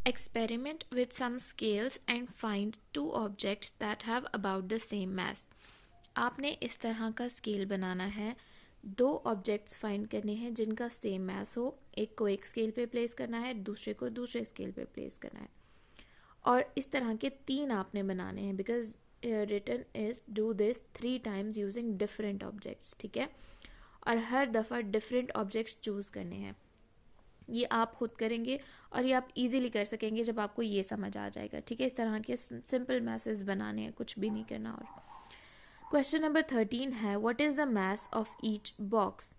Experiment with some scales and find two objects that have about the same mass. आपने इस तरह का scale बनाना है, दो ऑब्जेक्ट्स फाइंड करने हैं जिनका सेम मास हो, एक को एक स्केल पे प्लेस करना है, दूसरे को दूसरे स्केल पे प्लेस करना है, और इस तरह के तीन आपने बनाने हैं because written is do this 3 times using different objects. ठीक है, और हर दफ़ा डिफरेंट ऑब्जेक्ट्स चूज़ करने हैं. ये आप खुद करेंगे और ये आप इजीली कर सकेंगे जब आपको ये समझ आ जाएगा. ठीक है, इस तरह के सिंपल मैसेज बनाने हैं, कुछ भी नहीं करना. और क्वेश्चन नंबर 13 है what is the mass of each box.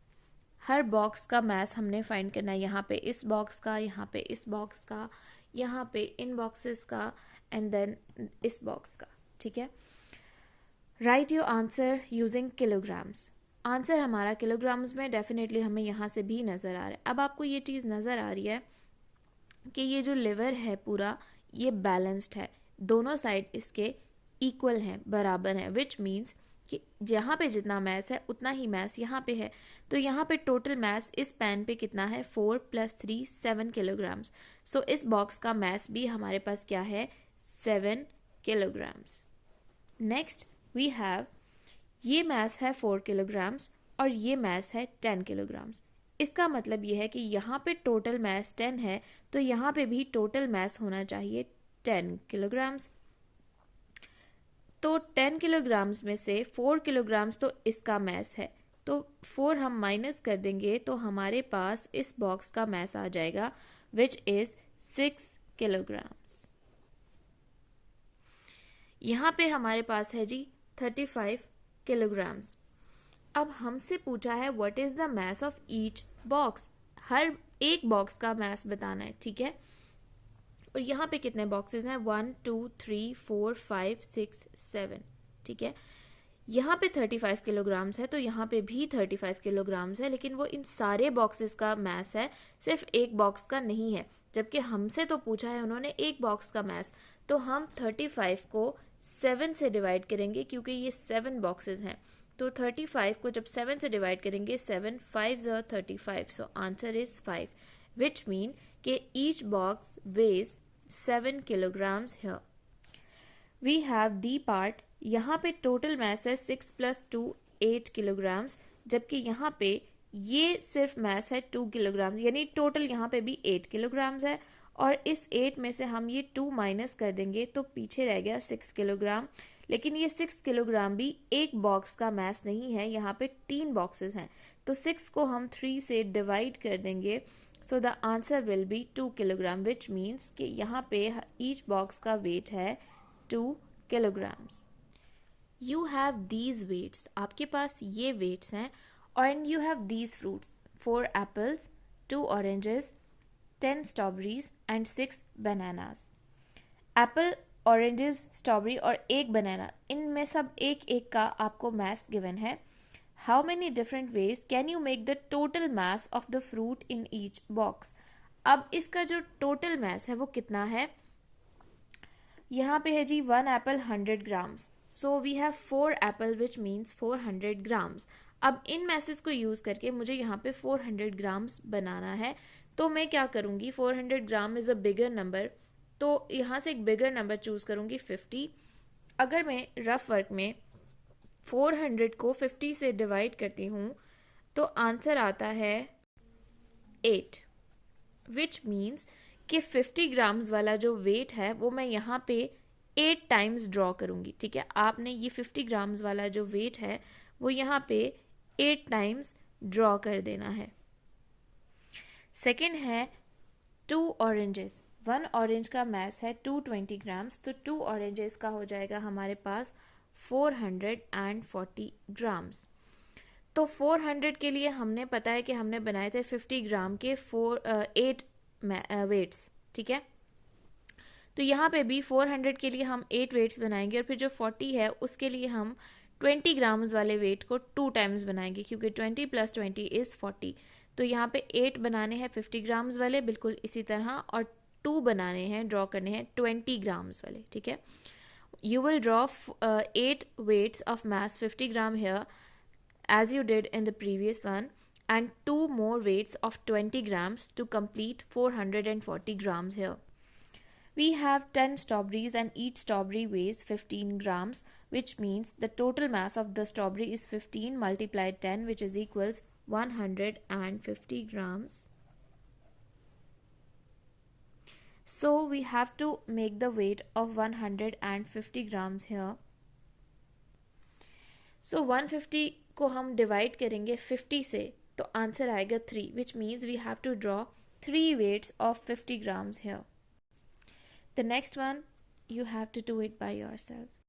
Her box का मास हमने फाइंड करना है. यहाँ पे इस बॉक्स का, यहाँ पे इस बॉक्स का, यहाँ पे इन बॉक्सेस का, एंड देन इस बॉक्स का. ठीक है, right your answer using kilograms. Answer हमारा किलोग्राम्स में डेफिनेटली हमें यहाँ से भी नज़र आ रहा है. अब आपको ये चीज़ नज़र आ रही है कि ये जो लिवर है पूरा ये बैलेंस्ड है, दोनों साइड इसके इक्वल हैं, बराबर हैं, विच मीन्स कि यहाँ पे जितना मैस है उतना ही मैस यहाँ पे है. तो यहाँ पे टोटल मैस इस पैन पे कितना है, 4 + 3 7 किलोग्राम्स. सो इस बॉक्स का मैस भी हमारे पास क्या है, 7 किलोग्राम्स. नेक्स्ट वी हैव, ये मैस है 4 किलोग्राम्स और ये मैस है 10 किलोग्राम्स. इसका मतलब ये है कि यहाँ पे टोटल मैस 10 है तो यहाँ पे भी टोटल मैस होना चाहिए 10 किलोग्राम्स. तो 10 किलोग्राम्स में से 4 किलोग्राम्स तो इसका मैस है, तो 4 हम माइनस कर देंगे तो हमारे पास इस बॉक्स का मैस आ जाएगा विच इज़ 6 किलोग्राम्स. यहाँ पे हमारे पास है जी 35 किलोग्राम्स. अब हमसे पूछा है what is the mass of each box. हर एक बॉक्स का मास बताना है. ठीक है, और यहाँ पे कितने बॉक्सेस हैं, 1 2 3 4 5 6 7. ठीक है, यहाँ पे 35 किलोग्राम्स है तो यहाँ पे भी 35 किलोग्राम्स है, लेकिन वो इन सारे बॉक्सेस का मास है, सिर्फ एक बॉक्स का नहीं है. जबकि हमसे तो पूछा है उन्होंने एक बॉक्स का मास, तो हम 35 को 7 से डिवाइड करेंगे क्योंकि ये 7 बॉक्सेस हैं. तो 35 को जब 7 से डिवाइड करेंगे, 7 5 35, so answer is 5, which mean कि each box weighs 7 kilograms here. We have the part. यहाँ पे टोटल मास है 6 + 2 8 किलोग्राम्स, जबकि यहाँ पे ये सिर्फ मास है 2 किलोग्राम्स, यानी टोटल यहाँ पे भी 8 किलोग्राम्स है. और इस 8 में से हम ये 2 माइनस कर देंगे तो पीछे रह गया 6 किलोग्राम. लेकिन ये 6 किलोग्राम भी एक बॉक्स का मास नहीं है, यहाँ पे 3 बॉक्सेस हैं, तो 6 को हम 3 से डिवाइड कर देंगे. So the answer will be 2 kilogram, which means कि यहाँ पे ईच बॉक्स का वेट है 2 kilograms. You have these weights. आपके पास ये weights हैं. And you have these fruits. 4 apples, 2 oranges, 10 strawberries and 6 bananas. Apple, oranges, strawberry और एक banana, इनमें सब एक एक का आपको mass given है. How many different ways can you make the total mass of the fruit in each box? अब इसका जो total mass है वो कितना है, यहाँ पे है जी 1 apple 100 grams. So we have 4 apple which means 400 grams. अब इन मैसेज को यूज़ करके मुझे यहाँ पे 400 ग्राम्स बनाना है. तो मैं क्या करूँगी, 400 gram is a bigger number, तो यहाँ से एक बिगर नंबर चूज़ करूँगी 50. अगर मैं रफ वर्क में 400 को 50 से डिवाइड करती हूँ तो आंसर आता है 8, विच मीन्स कि 50 ग्राम्स वाला जो वेट है वो मैं यहाँ पे 8 टाइम्स ड्रॉ करूँगी. ठीक है, आपने ये 50 ग्राम्स वाला जो वेट है वो यहाँ पे 8 टाइम्स ड्रॉ कर देना है. सेकेंड है 2 ऑरेंजेस. 1 ऑरेंज का मास है 220 ग्राम्स, तो 2 ऑरेंजेस का हो जाएगा हमारे पास 440 ग्राम्स. तो 400 के लिए हमने पता है कि हमने बनाए थे 50 ग्राम के 8 वेट्स. ठीक है, तो यहाँ पे भी 400 के लिए हम 8 वेट्स बनाएंगे और फिर जो 40 है उसके लिए हम 20 ग्राम्स वाले वेट को 2 टाइम्स बनाएंगे क्योंकि 20 + 20 इज़ 40. तो यहाँ पे 8 बनाने हैं 50 ग्राम्स वाले बिल्कुल इसी तरह, और 2 बनाने हैं, ड्रॉ करने हैं 20 ग्राम्स वाले. ठीक है, you will draw 8 weights of mass 50 gram here as you did in the previous one, and 2 more weights of 20 grams to complete 440 grams here. We have 10 strawberries and each strawberry weighs 15 grams, which means the total mass of the strawberry is 15 multiplied 10, which is equals 150 grams. So we have to make the weight of 150 grams here. So 150 को हम divide करेंगे 50 से, तो answer आएगा 3, which means we have to draw 3 weights of 50 grams here. The next one, you have to do it by yourself.